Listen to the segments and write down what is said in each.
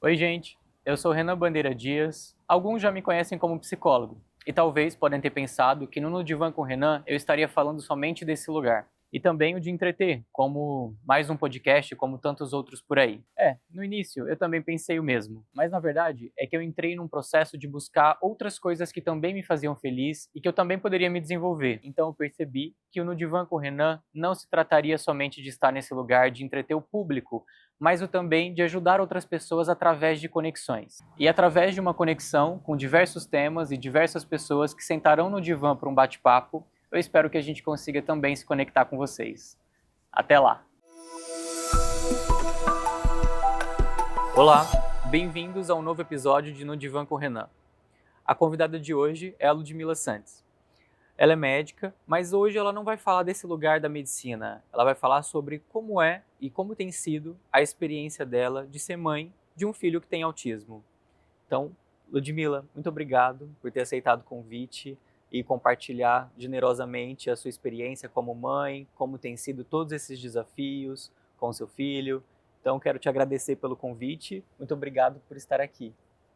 Oi, gente. Eu sou Renan Bandeira Dias. Alguns já me conhecem como psicólogo e talvez podem ter pensado que no Divã com Renan eu estaria falando somente desse lugar. E também o de entreter, como mais um podcast, como tantos outros por aí. No início eu também pensei o mesmo, mas na verdade é que eu entrei num processo de buscar outras coisas que também me faziam feliz e que eu também poderia me desenvolver. Então eu percebi que o No Divã com Renan não se trataria somente de estar nesse lugar de entreter o público, mas o também de ajudar outras pessoas através de conexões. E através de uma conexão com diversos temas e diversas pessoas que sentarão no divã para um bate-papo, eu espero que a gente consiga também se conectar com vocês. Até lá! Olá, bem-vindos a um novo episódio de No Divã com Renan. A convidada de hoje é a Ludmila Santos. Ela é médica, mas hoje ela não vai falar desse lugar da medicina. Ela vai falar sobre como é e como tem sido a experiência dela de ser mãe de um filho que tem autismo. Então, Ludmila, muito obrigado por ter aceitado o convite e compartilhar generosamente a sua experiência como mãe, como tem sido todos esses desafios com o seu filho. Então, quero te agradecer pelo convite. Muito obrigado por estar aqui.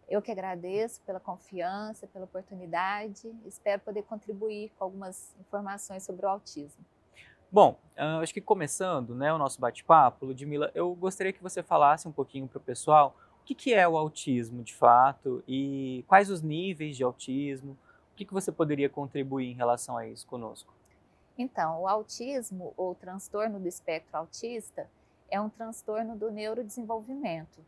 Eu que agradeço pela confiança, pela oportunidade. Espero poder contribuir com algumas informações sobre o autismo. Bom, acho que começando, né, o nosso bate-papo, Ludmila, eu gostaria que você falasse um pouquinho para o pessoal o que é o autismo de fato e quais os níveis de autismo, o que você poderia contribuir em relação a isso conosco. Então, o autismo ou transtorno do espectro autista é um transtorno do neurodesenvolvimento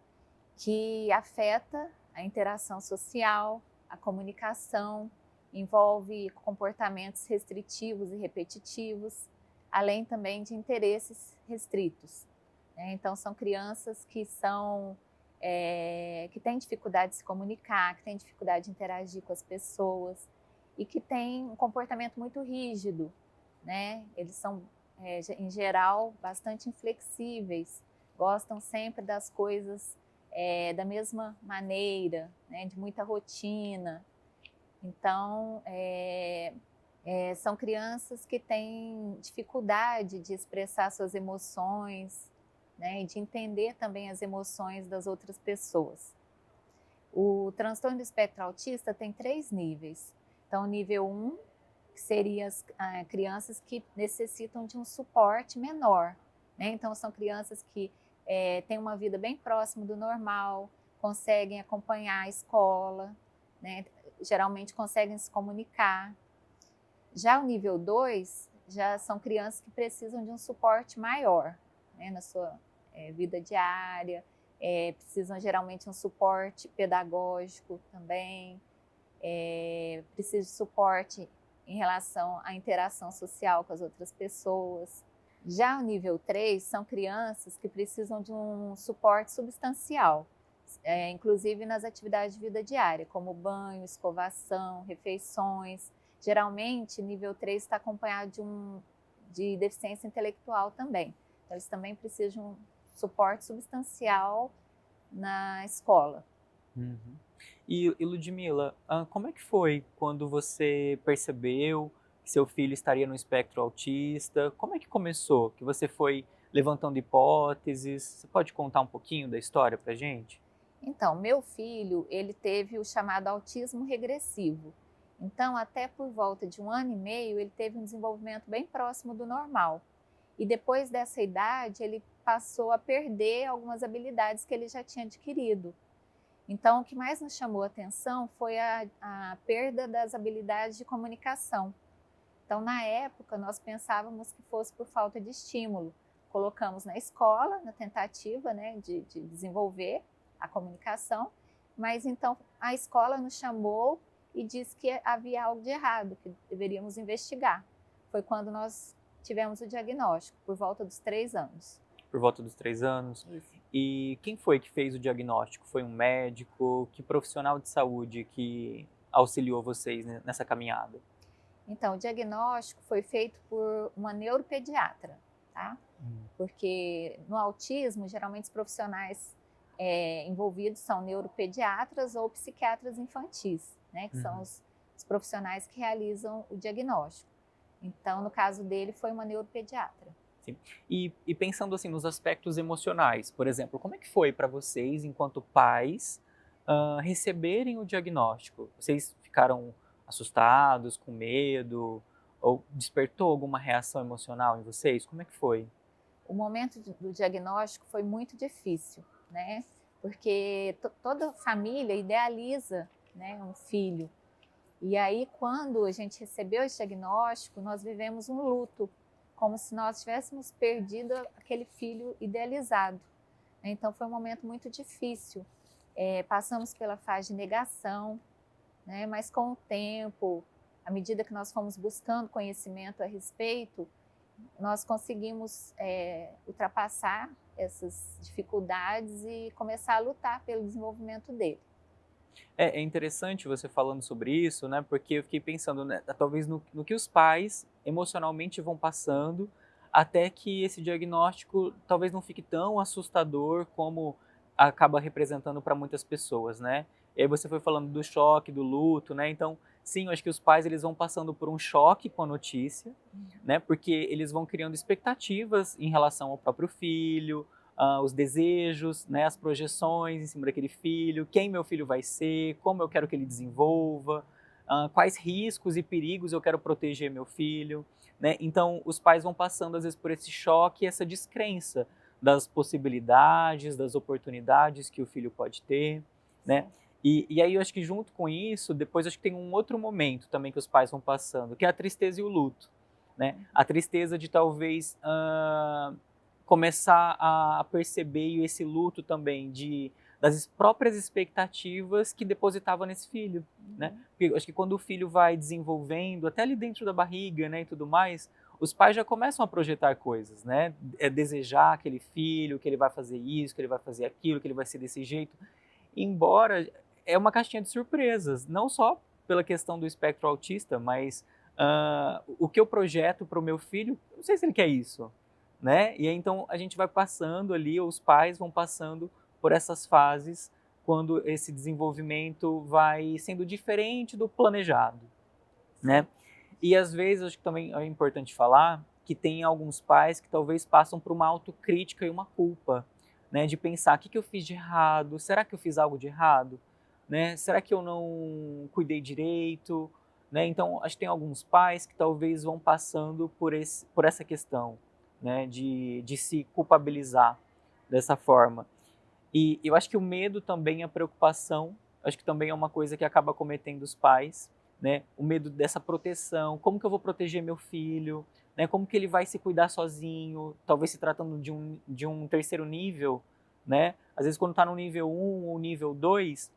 que afeta a interação social, a comunicação, envolve comportamentos restritivos e repetitivos, além também de interesses restritos. Então, são crianças que têm dificuldade de se comunicar, que têm dificuldade de interagir com as pessoas e que têm um comportamento muito rígido, né? Eles são, em geral, bastante inflexíveis, gostam sempre das coisas da mesma maneira, né? De muita rotina. Então, são crianças que têm dificuldade de expressar suas emoções, né, e de entender também as emoções das outras pessoas. O transtorno do espectro autista tem 3 níveis. Então, o nível 1, que seria as crianças que necessitam de um suporte menor, né? Então, são crianças que têm uma vida bem próxima do normal, conseguem acompanhar a escola, né? Geralmente conseguem se comunicar. Já o nível 2, já são crianças que precisam de um suporte maior, né, na sua vida diária, precisam geralmente de um suporte pedagógico também, precisam de suporte em relação à interação social com as outras pessoas. Já o nível 3 são crianças que precisam de um suporte substancial, inclusive nas atividades de vida diária, como banho, escovação, refeições. Geralmente, nível 3 está acompanhado de deficiência intelectual também. Então, eles também precisam de um suporte substancial na escola. Uhum. E Ludmila, como é que foi quando você percebeu que seu filho estaria no espectro autista? Como é que começou? Que você foi levantando hipóteses? Você pode contar um pouquinho da história pra gente? Então, meu filho, ele teve o chamado autismo regressivo. Então, até por volta de 1 ano e meio, ele teve um desenvolvimento bem próximo do normal. E depois dessa idade, ele passou a perder algumas habilidades que ele já tinha adquirido. Então, o que mais nos chamou a atenção foi a perda das habilidades de comunicação. Então, na época, nós pensávamos que fosse por falta de estímulo. Colocamos na escola, na tentativa, né, de desenvolver a comunicação, mas então a escola nos chamou e disse que havia algo de errado, que deveríamos investigar. Foi quando nós tivemos o diagnóstico, por volta dos 3 anos. Por volta dos 3 anos. Isso. E quem foi que fez o diagnóstico? Foi um médico? Que profissional de saúde que auxiliou vocês nessa caminhada? Então, o diagnóstico foi feito por uma neuropediatra, tá? Porque no autismo, geralmente os profissionais envolvidos são neuropediatras ou psiquiatras infantis, né? Que são os profissionais que realizam o diagnóstico. Então, no caso dele, foi uma neuropediatra. Sim. E pensando assim nos aspectos emocionais, por exemplo, como é que foi para vocês, enquanto pais, receberem o diagnóstico? Vocês ficaram assustados, com medo, ou despertou alguma reação emocional em vocês? Como é que foi? O momento do diagnóstico foi muito difícil, né? Porque toda família idealiza, né, um filho. E aí, quando a gente recebeu esse diagnóstico, nós vivemos um luto, como se nós tivéssemos perdido aquele filho idealizado. Então, foi um momento muito difícil. Passamos pela fase de negação, né? Mas com o tempo, à medida que nós fomos buscando conhecimento a respeito, nós conseguimos ultrapassar essas dificuldades e começar a lutar pelo desenvolvimento dele. É interessante você falando sobre isso, né? Porque eu fiquei pensando, né, talvez no que os pais emocionalmente vão passando, até que esse diagnóstico talvez não fique tão assustador como acaba representando para muitas pessoas, né? E aí você foi falando do choque, do luto, né? Então, sim, eu acho que os pais eles vão passando por um choque com a notícia, né? Porque eles vão criando expectativas em relação ao próprio filho, os desejos, né, as projeções em cima daquele filho, quem meu filho vai ser, como eu quero que ele desenvolva, quais riscos e perigos eu quero proteger meu filho, né? Então, os pais vão passando às vezes por esse choque, essa descrença das possibilidades, das oportunidades que o filho pode ter, né? E aí eu acho que junto com isso, depois acho que tem um outro momento também que os pais vão passando, que é a tristeza e o luto, né? A tristeza de talvez começar a perceber esse luto também das próprias expectativas que depositava nesse filho, né? Porque eu acho que quando o filho vai desenvolvendo, até ali dentro da barriga, né, e tudo mais, os pais já começam a projetar coisas, né? Desejar aquele filho, que ele vai fazer isso, que ele vai fazer aquilo, que ele vai ser desse jeito. Embora é uma caixinha de surpresas, não só pela questão do espectro autista, mas o que eu projeto para o meu filho, não sei se ele quer isso, né? E aí, então a gente vai passando ali, os pais vão passando por essas fases quando esse desenvolvimento vai sendo diferente do planejado, né? E às vezes acho que também é importante falar que tem alguns pais que talvez passam por uma autocrítica e uma culpa, né? De pensar, o que eu fiz de errado? Será que eu fiz algo de errado? Né? Será que eu não cuidei direito? Né? Então, acho que tem alguns pais que talvez vão passando por essa questão, né? De se culpabilizar dessa forma. E eu acho que o medo também, a preocupação, acho que também é uma coisa que acaba cometendo os pais, né? O medo dessa proteção, como que eu vou proteger meu filho, né? Como que ele vai se cuidar sozinho, talvez se tratando de um terceiro nível, né? Às vezes quando está no nível 1 ou nível 2,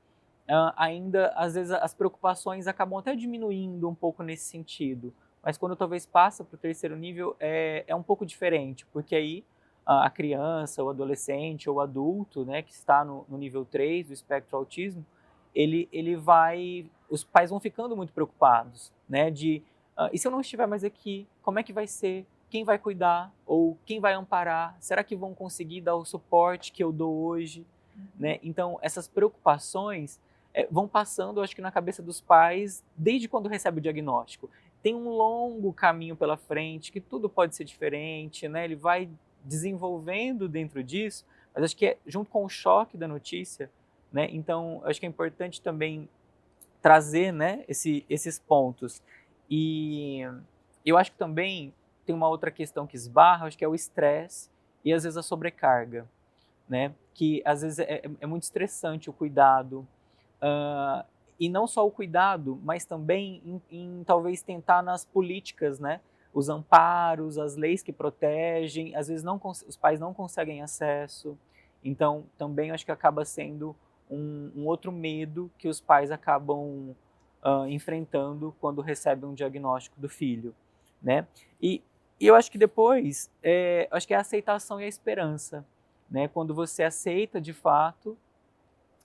ainda às vezes as preocupações acabam até diminuindo um pouco nesse sentido. Mas quando talvez passa para o terceiro nível é um pouco diferente, porque aí a criança, o adolescente ou o adulto, né, que está no nível 3 do espectro autismo, os pais vão ficando muito preocupados, né, e se eu não estiver mais aqui, como é que vai ser? Quem vai cuidar? Ou quem vai amparar? Será que vão conseguir dar o suporte que eu dou hoje? Né? Então, essas preocupações vão passando, acho que na cabeça dos pais, desde quando recebe o diagnóstico. Tem um longo caminho pela frente, que tudo pode ser diferente, né? Ele vai desenvolvendo dentro disso, mas acho que é junto com o choque da notícia, né? Então, acho que é importante também trazer, né, esses pontos. E eu acho que também tem uma outra questão que esbarra, acho que é o estresse e às vezes a sobrecarga, né? Que às vezes é muito estressante o cuidado, e não só o cuidado, mas também em talvez tentar nas políticas, né? Os amparos, as leis que protegem, às vezes os pais não conseguem acesso, então também acho que acaba sendo um outro medo que os pais acabam enfrentando quando recebem um diagnóstico do filho, né? E eu acho que depois, acho que é a aceitação e a esperança, né? Quando você aceita de fato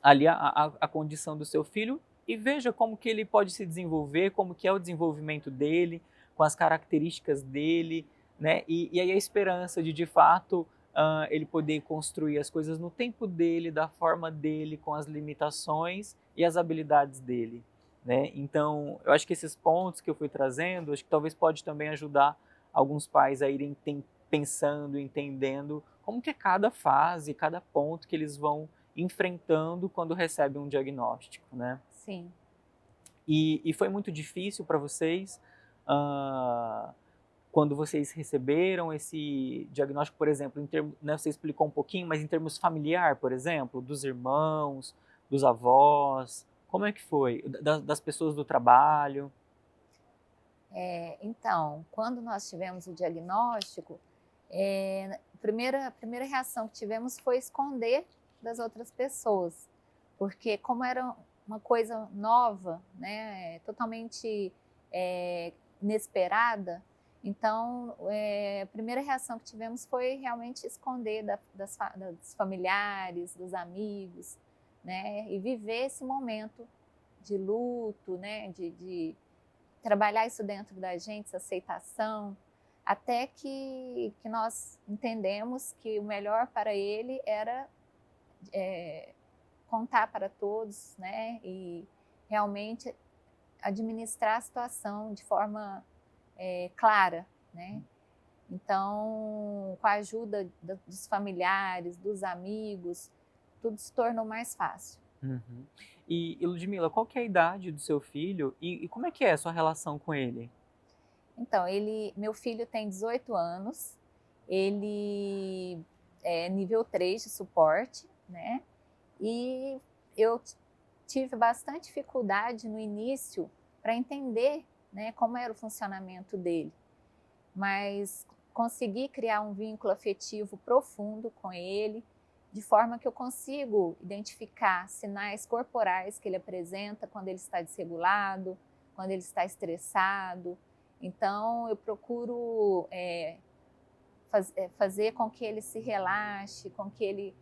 ali a condição do seu filho e veja como que ele pode se desenvolver, como que é o desenvolvimento dele, com as características dele, né? E aí a esperança de fato, ele poder construir as coisas no tempo dele, da forma dele, com as limitações e as habilidades dele, né? Então, eu acho que esses pontos que eu fui trazendo, acho que talvez pode também ajudar alguns pais a irem pensando, entendendo como que é cada fase, cada ponto que eles vão enfrentando quando recebem um diagnóstico, né? Sim. E foi muito difícil para vocês, quando vocês receberam esse diagnóstico, por exemplo, em termos, né, você explicou um pouquinho, mas em termos familiar, por exemplo, dos irmãos, dos avós, como é que foi? Das pessoas do trabalho? Então, quando nós tivemos o diagnóstico, a primeira reação que tivemos foi esconder das outras pessoas, porque como era uma coisa nova, né, totalmente inesperada, então a primeira reação que tivemos foi realmente esconder dos familiares, dos amigos, né, e viver esse momento de luto, né, de trabalhar isso dentro da gente, essa aceitação, até que nós entendemos que o melhor para ele era contar para todos, né, e realmente administrar a situação de forma clara, né. Então, com a ajuda dos familiares, dos amigos, tudo se tornou mais fácil. Uhum. E Ludmila, qual que é a idade do seu filho e como é que é a sua relação com ele? Então, meu filho tem 18 anos, ele é nível 3 de suporte, né? E eu tive bastante dificuldade no início para entender, né, como era o funcionamento dele, mas consegui criar um vínculo afetivo profundo com ele, de forma que eu consigo identificar sinais corporais que ele apresenta quando ele está desregulado, quando ele está estressado. Então, eu procuro fazer com que ele se relaxe, com que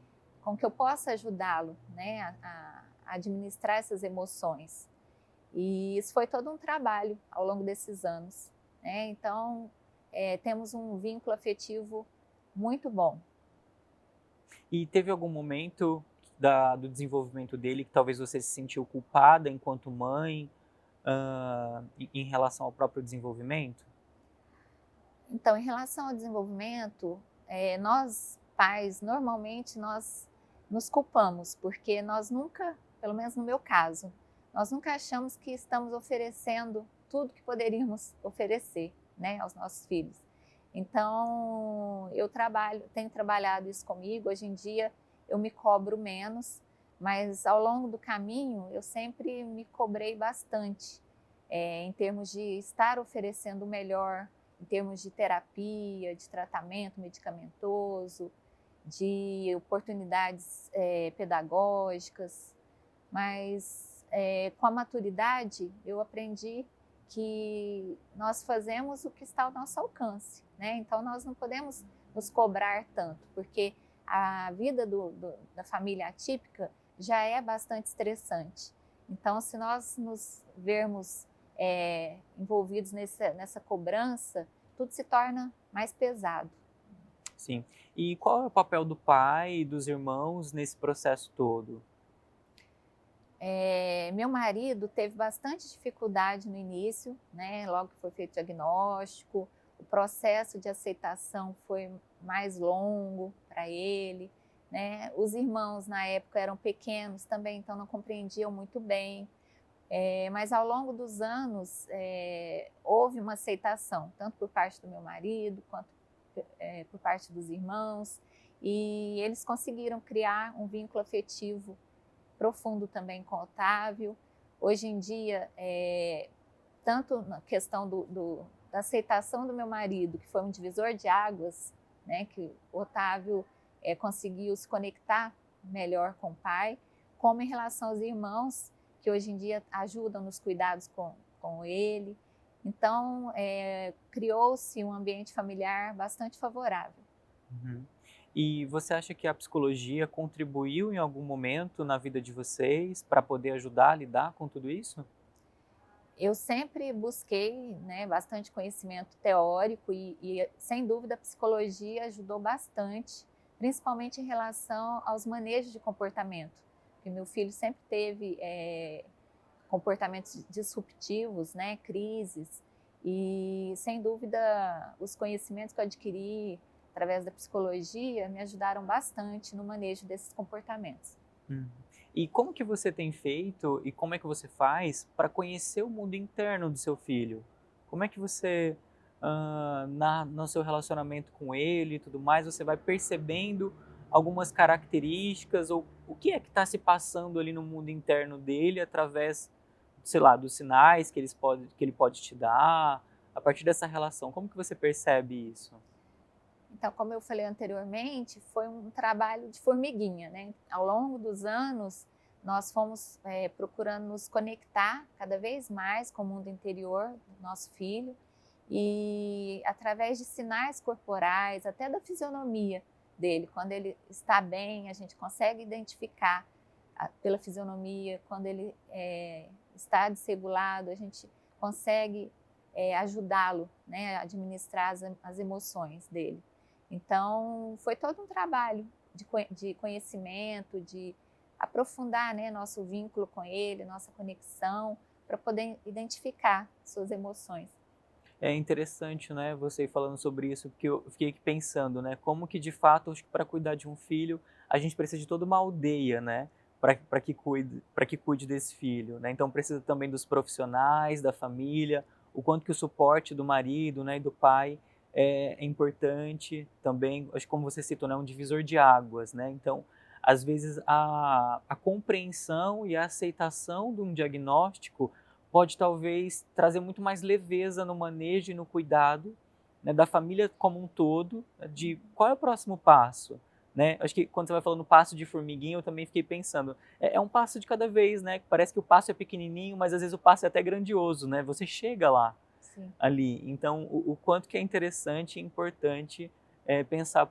eu possa ajudá-lo, né, a administrar essas emoções. E isso foi todo um trabalho ao longo desses anos, né? Então, temos um vínculo afetivo muito bom. E teve algum momento do desenvolvimento dele que talvez você se sentiu culpada enquanto mãe, em relação ao próprio desenvolvimento? Então, em relação ao desenvolvimento, nós pais, normalmente nós nos culpamos, porque nós nunca, pelo menos no meu caso, nós nunca achamos que estamos oferecendo tudo que poderíamos oferecer, né, aos nossos filhos. Então, tenho trabalhado isso comigo. Hoje em dia eu me cobro menos, mas ao longo do caminho eu sempre me cobrei bastante, em termos de estar oferecendo o melhor, em termos de terapia, de tratamento medicamentoso, de oportunidades pedagógicas, mas com a maturidade eu aprendi que nós fazemos o que está ao nosso alcance, né? Então nós não podemos nos cobrar tanto, porque a vida da família atípica já é bastante estressante. Então, se nós nos vermos envolvidos nessa cobrança, tudo se torna mais pesado. Sim. E qual é o papel do pai e dos irmãos nesse processo todo? Meu marido teve bastante dificuldade no início, né? Logo que foi feito o diagnóstico, o processo de aceitação foi mais longo para ele, né? Os irmãos na época eram pequenos também, então não compreendiam muito bem. Mas ao longo dos anos houve uma aceitação, tanto por parte do meu marido quanto por parte dos irmãos, e eles conseguiram criar um vínculo afetivo profundo também com o Otávio. Hoje em dia, tanto na questão da aceitação do meu marido, que foi um divisor de águas, né, que o Otávio conseguiu se conectar melhor com o pai, como em relação aos irmãos, que hoje em dia ajudam nos cuidados com ele. Então, criou-se um ambiente familiar bastante favorável. Uhum. E você acha que a psicologia contribuiu em algum momento na vida de vocês para poder ajudar a lidar com tudo isso? Eu sempre busquei, né, bastante conhecimento teórico e, sem dúvida, a psicologia ajudou bastante, principalmente em relação aos manejos de comportamento, porque meu filho sempre teve comportamentos disruptivos, né, crises, e sem dúvida os conhecimentos que eu adquiri através da psicologia, me ajudaram bastante no manejo desses comportamentos. E como que você tem feito e como é que você faz para conhecer o mundo interno do seu filho? Como é que você, no seu relacionamento com ele e tudo mais, você vai percebendo algumas características ou o que é que está se passando ali no mundo interno dele através, sei lá, dos sinais que que ele pode te dar, a partir dessa relação? Como que você percebe isso? Então, como eu falei anteriormente, foi um trabalho de formiguinha, né? Ao longo dos anos, nós fomos procurando nos conectar cada vez mais com o mundo interior do nosso filho e através de sinais corporais, até da fisionomia dele, quando ele está bem, a gente consegue identificar pela fisionomia, quando ele está desregulado, a gente consegue ajudá-lo, né, a administrar as emoções dele. Então, foi todo um trabalho de conhecimento, de aprofundar, né, nosso vínculo com ele, nossa conexão, para poder identificar suas emoções. É interessante, né, você ir falando sobre isso, porque eu fiquei aqui pensando, né, como que de fato, acho que para cuidar de um filho, a gente precisa de toda uma aldeia, né, para que cuide desse filho, né? Então precisa também dos profissionais, da família, o quanto que o suporte do marido, né, e do pai é importante também, acho que como você citou, né, um divisor de águas, né? Então, às vezes a compreensão e a aceitação de um diagnóstico pode talvez trazer muito mais leveza no manejo e no cuidado, né, da família como um todo, de qual é o próximo passo, né? Acho que quando você vai falando passo de formiguinha, eu também fiquei pensando, é um passo de cada vez, né? Parece que o passo é pequenininho, mas às vezes o passo é até grandioso, né? Você chega lá, Sim. ali. Então, o quanto que é interessante e importante pensar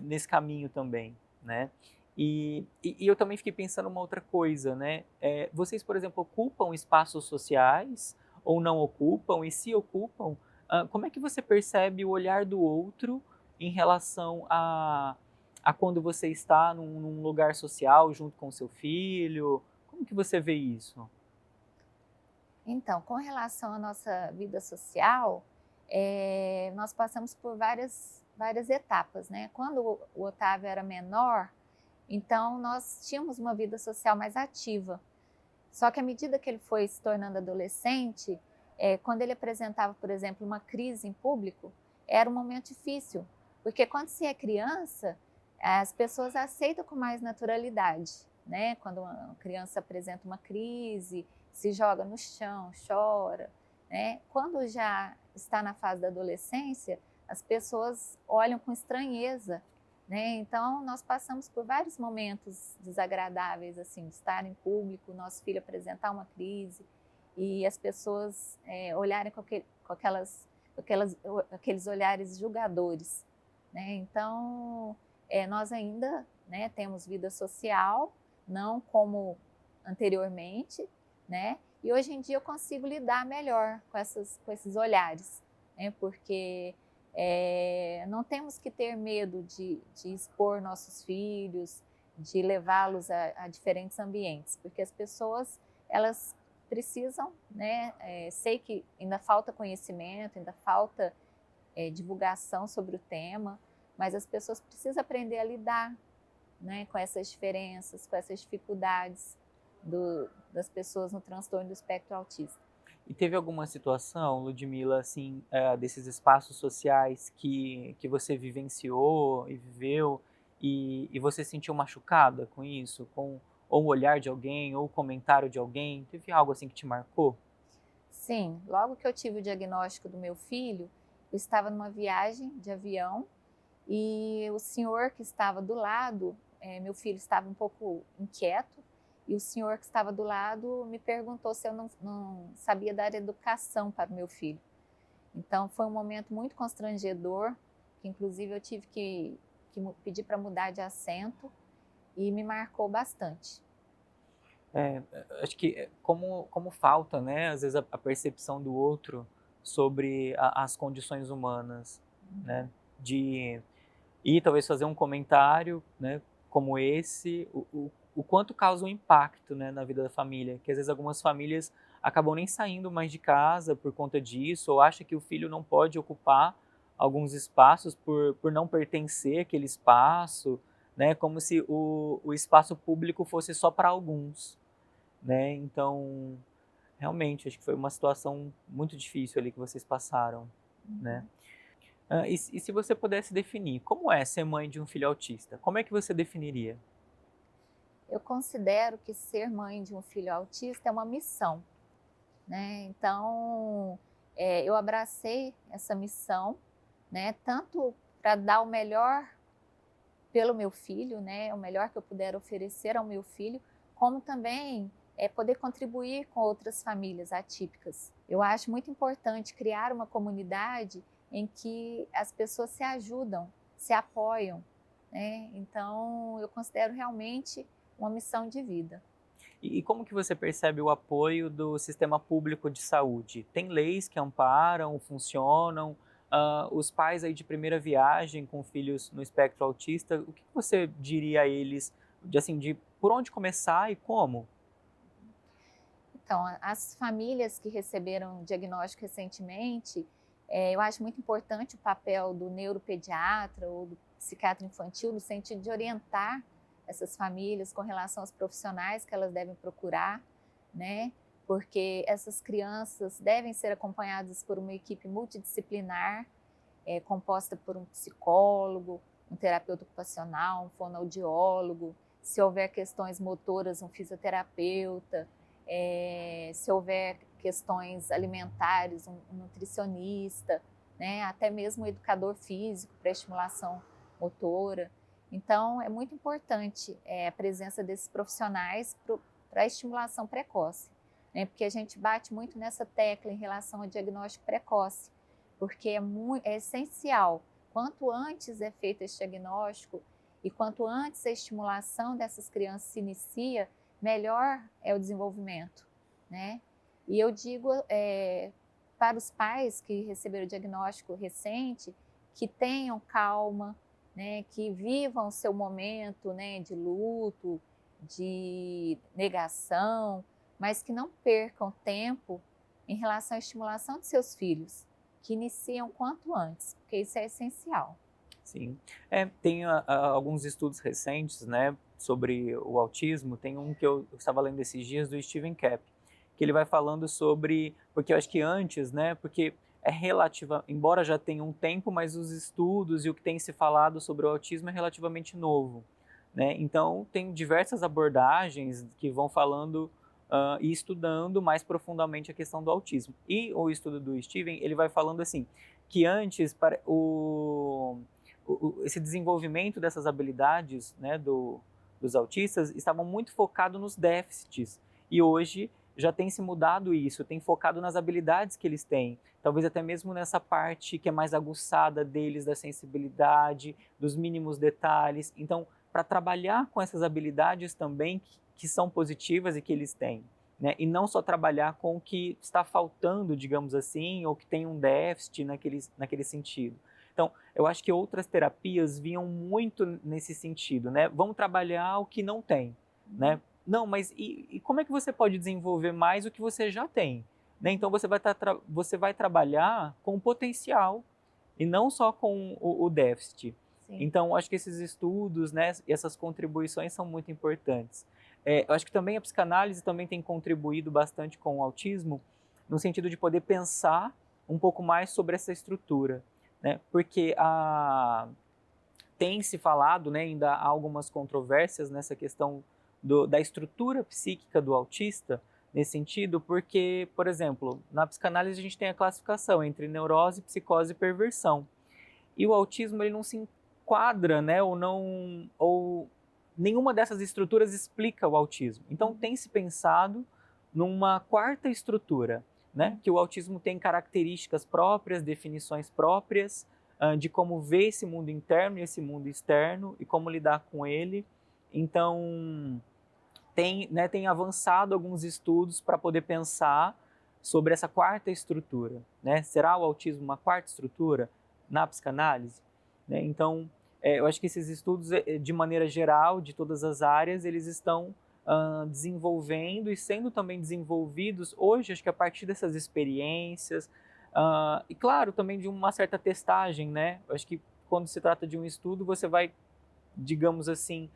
nesse caminho também, né? E eu também fiquei pensando uma outra coisa, né? Vocês, por exemplo, ocupam espaços sociais ou não ocupam? E se ocupam, como é que você percebe o olhar do outro em relação a quando você está num lugar social junto com o seu filho? Como que você vê isso? Então, com relação à nossa vida social, nós passamos por várias etapas, né? Quando o Otávio era menor, então nós tínhamos uma vida social mais ativa. Só que à medida que ele foi se tornando adolescente, quando ele apresentava, por exemplo, uma crise em público, era um momento difícil, porque quando se é criança, as pessoas aceitam com mais naturalidade, né? Quando uma criança apresenta uma crise, se joga no chão, chora, né? Quando já está na fase da adolescência, as pessoas olham com estranheza, né? Então, nós passamos por vários momentos desagradáveis, assim, de estar em público, nosso filho apresentar uma crise e as pessoas olharem com aqueles olhares julgadores, né? Então, nós ainda, né, temos vida social, não como anteriormente, né? E hoje em dia eu consigo lidar melhor com esses olhares, né? Porque não temos que ter medo de expor nossos filhos, de levá-los a diferentes ambientes, porque as pessoas, elas precisam, né? Sei que ainda falta conhecimento, ainda falta divulgação sobre o tema, mas as pessoas precisam aprender a lidar, né, com essas diferenças, com essas dificuldades das pessoas no transtorno do espectro autista. E teve alguma situação, Ludmila, assim, desses espaços sociais que você vivenciou e viveu e você se sentiu machucada com isso? Com ou o olhar de alguém, ou o comentário de alguém? Teve algo assim que te marcou? Sim, logo que eu tive o diagnóstico do meu filho, eu estava numa viagem de avião e o senhor que estava do lado, meu filho estava um pouco inquieto, e o senhor que estava do lado me perguntou se eu não sabia dar educação para o meu filho. Então foi um momento muito constrangedor, que inclusive eu tive que pedir para mudar de assento e me marcou bastante. É, acho que como falta, né, às vezes a percepção do outro sobre as condições humanas, né, de ir talvez fazer um comentário, né, como esse, o quanto causa um impacto, né, na vida da família, que às vezes algumas famílias acabam nem saindo mais de casa por conta disso, ou acha que o filho não pode ocupar alguns espaços por não pertencer àquele espaço, né? Como se o espaço público fosse só para alguns, né? Então, realmente, acho que foi uma situação muito difícil ali que vocês passaram, né? E se você pudesse definir, como é ser mãe de um filho autista? Como é que você definiria? Eu considero que ser mãe de um filho autista é uma missão, né? Então, eu abracei essa missão, né? Tanto para dar o melhor pelo meu filho, né? O melhor que eu puder oferecer ao meu filho, como também poder contribuir com outras famílias atípicas. Eu acho muito importante criar uma comunidade em que as pessoas se ajudam, se apoiam, né? Então, eu considero realmente uma missão de vida. E como que você percebe o apoio do sistema público de saúde? Tem leis que amparam, funcionam? Os pais aí de primeira viagem com filhos no espectro autista, o que você diria a eles, de por onde começar e como? Então, as famílias que receberam diagnóstico recentemente, eu acho muito importante o papel do neuropediatra ou do psiquiatra infantil no sentido de orientar essas famílias com relação aos profissionais que elas devem procurar, né? Porque essas crianças devem ser acompanhadas por uma equipe multidisciplinar, composta por um psicólogo, um terapeuta ocupacional, um fonoaudiólogo, se houver questões motoras, um fisioterapeuta, se houver questões alimentares, um nutricionista, né? Até mesmo um educador físico para estimulação motora. Então, é muito importante a presença desses profissionais para a estimulação precoce, né? Porque a gente bate muito nessa tecla em relação ao diagnóstico precoce, porque é essencial. Quanto antes é feito esse diagnóstico e quanto antes a estimulação dessas crianças se inicia, melhor é o desenvolvimento, né? E eu digo para os pais que receberam o diagnóstico recente, que tenham calma, né? Que vivam o seu momento, né? De luto, de negação, mas que não percam tempo em relação à estimulação de seus filhos, que iniciam quanto antes, porque isso é essencial. Sim. Tem alguns estudos recentes, né, sobre o autismo. Tem um que eu estava lendo esses dias do Stephen Kapp, que ele vai falando sobre, porque eu acho que antes, né, porque é relativa, embora já tenha um tempo, mas os estudos e o que tem se falado sobre o autismo é relativamente novo, né? Então tem diversas abordagens que vão falando e estudando mais profundamente a questão do autismo. E o estudo do Stephen, ele vai falando assim, que antes para esse desenvolvimento dessas habilidades, né, dos autistas estavam muito focados nos déficits, e hoje já tem se mudado isso, tem focado nas habilidades que eles têm, talvez até mesmo nessa parte que é mais aguçada deles, da sensibilidade, dos mínimos detalhes. Então, para trabalhar com essas habilidades também que são positivas e que eles têm, né? E não só trabalhar com o que está faltando, digamos assim, ou que tem um déficit naquele sentido. Então, eu acho que outras terapias vinham muito nesse sentido, né? Vamos trabalhar o que não tem, né? Não, mas e como é que você pode desenvolver mais o que você já tem, né? Então, você vai trabalhar com o potencial e não só com o déficit. Sim. Então, acho que esses estudos, né, e essas contribuições são muito importantes. Eu acho que também a psicanálise também tem contribuído bastante com o autismo, no sentido de poder pensar um pouco mais sobre essa estrutura, né? Porque tem se falado, né, ainda há algumas controvérsias nessa questão da estrutura psíquica do autista, nesse sentido, porque, por exemplo, na psicanálise a gente tem a classificação entre neurose, psicose e perversão. E o autismo ele não se enquadra, né, ou nenhuma dessas estruturas explica o autismo. Então tem se pensado numa quarta estrutura, né, que o autismo tem características próprias, definições próprias, de como ver esse mundo interno e esse mundo externo e como lidar com ele. Então tem avançado alguns estudos para poder pensar sobre essa quarta estrutura, né? Será o autismo uma quarta estrutura na psicanálise? Né? Então, eu acho que esses estudos, de maneira geral, de todas as áreas, eles estão desenvolvendo e sendo também desenvolvidos hoje, acho que a partir dessas experiências, E claro, também de uma certa testagem, né? Eu acho que quando se trata de um estudo, você vai, digamos assim,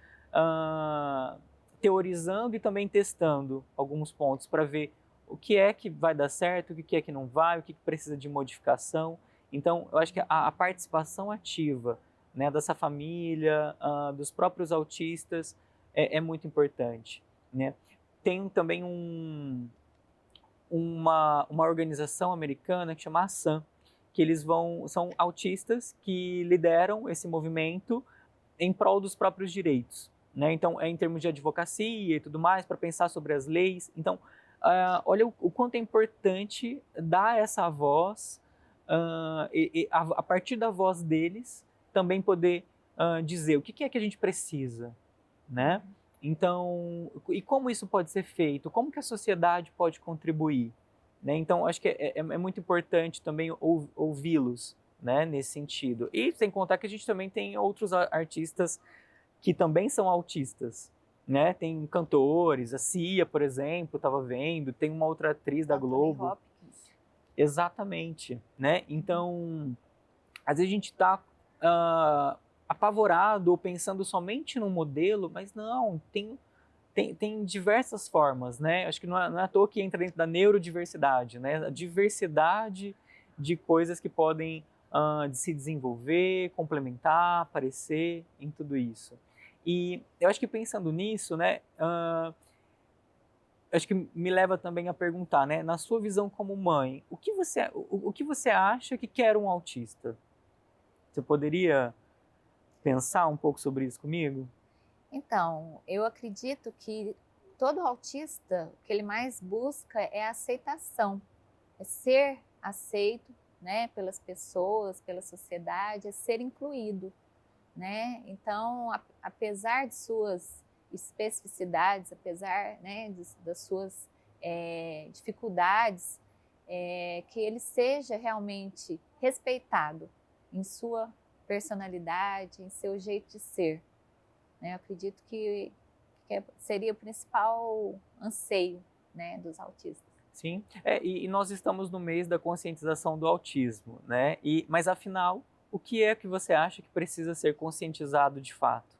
teorizando e também testando alguns pontos para ver o que é que vai dar certo, o que é que não vai, o que precisa de modificação. Então, eu acho que a participação ativa, né, dessa família, dos próprios autistas, é muito importante, né? Tem também uma organização americana que chama ASAM, que são autistas que lideram esse movimento em prol dos próprios direitos, né? Então, é em termos de advocacia e tudo mais, para pensar sobre as leis. Então, olha o quanto é importante dar essa voz, a partir da voz deles, também poder dizer o que é que a gente precisa, né? Então, e como isso pode ser feito? Como que a sociedade pode contribuir? Né? Então, acho que é muito importante também ouvi-los, né, nesse sentido. E sem contar que a gente também tem outros artistas que também são autistas, né? Tem cantores, a Cia, por exemplo, estava vendo, tem uma outra atriz da Globo. Hopkins. Exatamente, né? Então, às vezes a gente está apavorado ou pensando somente num modelo, mas não, tem diversas formas, né? Acho que não é à toa que entra dentro da neurodiversidade, né? A diversidade de coisas que podem de se desenvolver, complementar, aparecer em tudo isso. E eu acho que pensando nisso, né? Acho que me leva também a perguntar, né? Na sua visão como mãe, o que você acha que quer um autista? Você poderia pensar um pouco sobre isso comigo? Então, eu acredito que todo autista, o que ele mais busca é a aceitação, é ser aceito, né, pelas pessoas, pela sociedade, é ser incluído, né? Então, apesar de suas especificidades, apesar, né, das suas dificuldades, que ele seja realmente respeitado em sua personalidade, em seu jeito de ser. Né? Eu acredito que seria o principal anseio, né, dos autistas. Sim, e nós estamos no mês da conscientização do autismo, né? Mas afinal, o que é que você acha que precisa ser conscientizado de fato?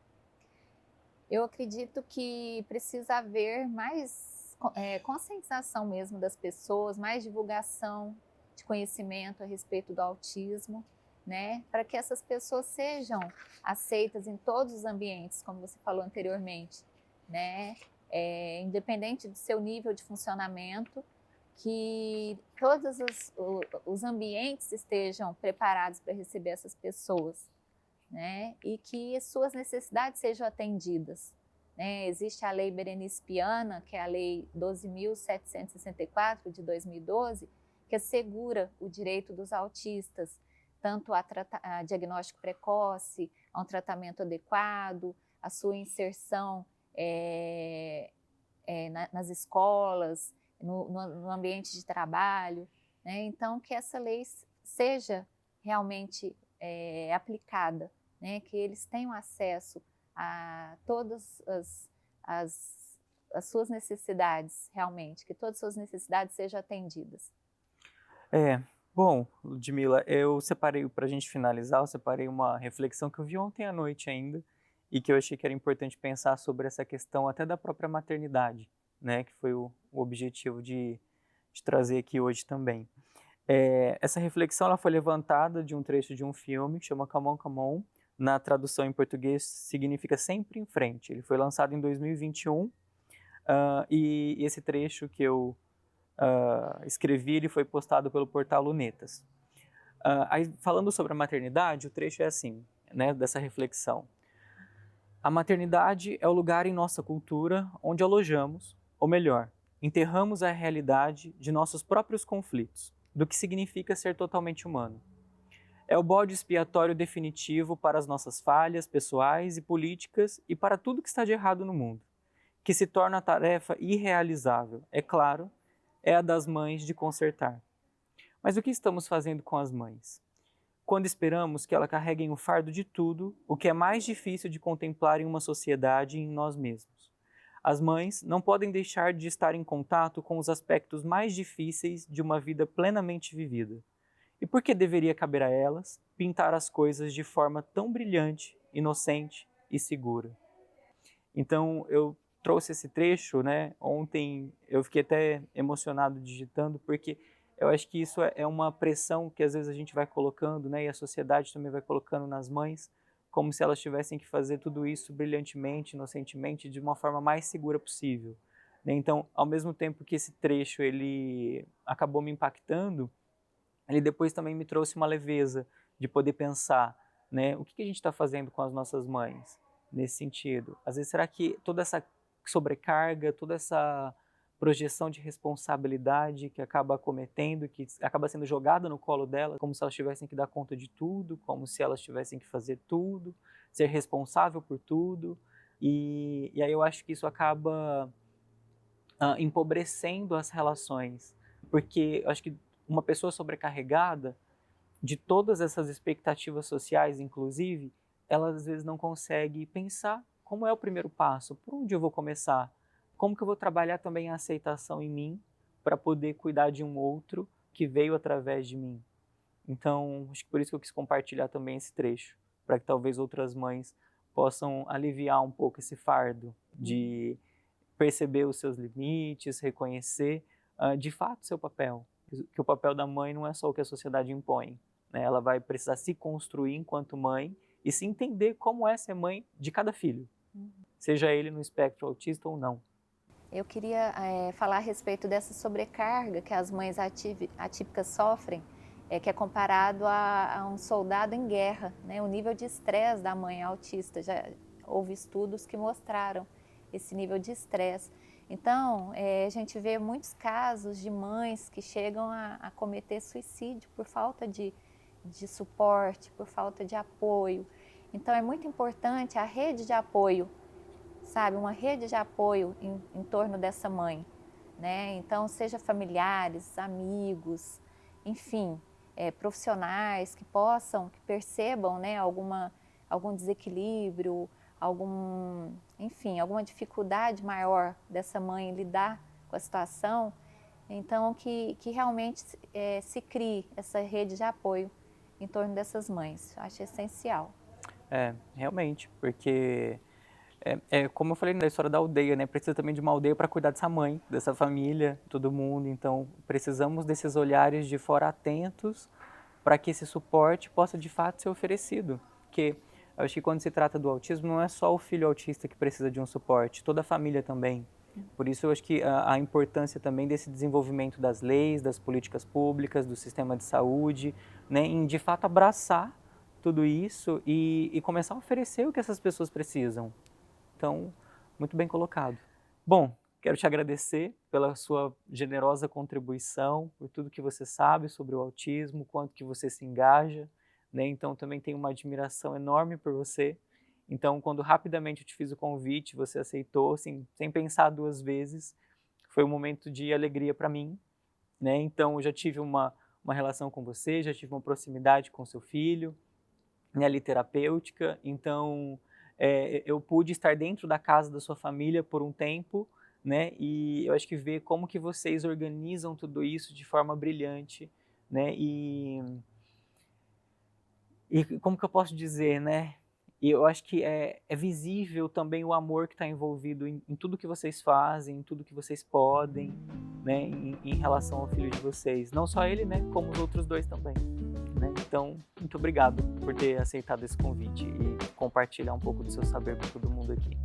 Eu acredito que precisa haver mais conscientização mesmo das pessoas, mais divulgação de conhecimento a respeito do autismo, né? Para que essas pessoas sejam aceitas em todos os ambientes, como você falou anteriormente, né? Independente do seu nível de funcionamento, que todos os ambientes estejam preparados para receber essas pessoas, né? E que suas necessidades sejam atendidas. Né? Existe a Lei Berenice Piana, que é a Lei 12.764 de 2012, que assegura o direito dos autistas, tanto a diagnóstico precoce, a um tratamento adequado, a sua inserção nas escolas, no ambiente de trabalho, né? Então, que essa lei seja realmente aplicada, né? Que eles tenham acesso a todas as suas necessidades, realmente, que todas as suas necessidades sejam atendidas. Bom, Ludmila, eu separei, para a gente finalizar, eu separei uma reflexão que eu vi ontem à noite ainda, e que eu achei que era importante pensar sobre essa questão até da própria maternidade, né, que foi o objetivo de trazer aqui hoje também. Essa reflexão ela foi levantada de um trecho de um filme que chama Come On, Come On. Na tradução em português significa Sempre em Frente. Ele foi lançado em 2021 e esse trecho que eu escrevi, ele foi postado pelo portal Lunetas. Aí, falando sobre a maternidade, o trecho é assim, né, dessa reflexão. A maternidade é o lugar em nossa cultura onde alojamos, ou melhor, enterramos a realidade de nossos próprios conflitos, do que significa ser totalmente humano. É o bode expiatório definitivo para as nossas falhas pessoais e políticas e para tudo que está de errado no mundo, que se torna a tarefa irrealizável, é claro, é a das mães de consertar. Mas o que estamos fazendo com as mães? Quando esperamos que elas carreguem o fardo de tudo, o que é mais difícil de contemplar em uma sociedade e em nós mesmos. As mães não podem deixar de estar em contato com os aspectos mais difíceis de uma vida plenamente vivida. E por que deveria caber a elas pintar as coisas de forma tão brilhante, inocente e segura? Então, eu trouxe esse trecho, né? Ontem eu fiquei até emocionado digitando, porque eu acho que isso é uma pressão que às vezes a gente vai colocando, né? E a sociedade também vai colocando nas mães, como se elas tivessem que fazer tudo isso brilhantemente, inocentemente, de uma forma mais segura possível, né? Então, ao mesmo tempo que esse trecho ele acabou me impactando, ele depois também me trouxe uma leveza de poder pensar, né? O que a gente está fazendo com as nossas mães nesse sentido? Às vezes, será que toda essa sobrecarga, toda essa projeção de responsabilidade que acaba cometendo, que acaba sendo jogada no colo delas, como se elas tivessem que dar conta de tudo, como se elas tivessem que fazer tudo, ser responsável por tudo, e aí eu acho que isso acaba empobrecendo as relações, porque eu acho que uma pessoa sobrecarregada de todas essas expectativas sociais, inclusive, ela às vezes não consegue pensar como é o primeiro passo, por onde eu vou começar, como que eu vou trabalhar também a aceitação em mim para poder cuidar de um outro que veio através de mim. Então, acho que por isso que eu quis compartilhar também esse trecho, para que talvez outras mães possam aliviar um pouco esse fardo de perceber os seus limites, reconhecer de fato seu papel, que o papel da mãe não é só o que a sociedade impõe, né? Ela vai precisar se construir enquanto mãe e se entender como é ser mãe de cada filho, seja ele no espectro autista ou não. Eu queria falar a respeito dessa sobrecarga que as mães atípicas sofrem, que é comparado a um soldado em guerra, né? O nível de estresse da mãe autista, já houve estudos que mostraram esse nível de estresse. Então, a gente vê muitos casos de mães que chegam a cometer suicídio por falta de suporte, por falta de apoio. Então, é muito importante a rede de apoio, sabe? Uma rede de apoio em torno dessa mãe, né? Então, seja familiares, amigos, enfim, profissionais que percebam, né, algum desequilíbrio, alguma dificuldade maior dessa mãe em lidar com a situação, então que realmente se crie essa rede de apoio em torno dessas mães. Eu acho essencial. Realmente, porque como eu falei na história da aldeia, né? Precisa também de uma aldeia para cuidar dessa mãe, dessa família, todo mundo. Então, precisamos desses olhares de fora atentos para que esse suporte possa de fato ser oferecido. Porque eu acho que quando se trata do autismo, não é só o filho autista que precisa de um suporte, toda a família também. Por isso eu acho que a importância também desse desenvolvimento das leis, das políticas públicas, do sistema de saúde, né? Em de fato abraçar tudo isso e começar a oferecer o que essas pessoas precisam. Então, muito bem colocado. Bom, quero te agradecer pela sua generosa contribuição, por tudo que você sabe sobre o autismo, quanto que você se engaja, né? Então, também tenho uma admiração enorme por você. Então, quando rapidamente eu te fiz o convite, você aceitou, assim, sem pensar duas vezes. Foi um momento de alegria para mim, né? Então, eu já tive uma relação com você, já tive uma proximidade com seu filho, né, ali terapêutica. Então, eu pude estar dentro da casa da sua família por um tempo, né? E eu acho que ver como que vocês organizam tudo isso de forma brilhante, né? E como que eu posso dizer, né? E eu acho que é visível também o amor que está envolvido em tudo que vocês fazem, em tudo que vocês podem, né? Em relação ao filho de vocês. Não só ele, né? Como os outros dois também. Né? Então, muito obrigado por ter aceitado esse convite e compartilhar um pouco do seu saber com todo mundo aqui.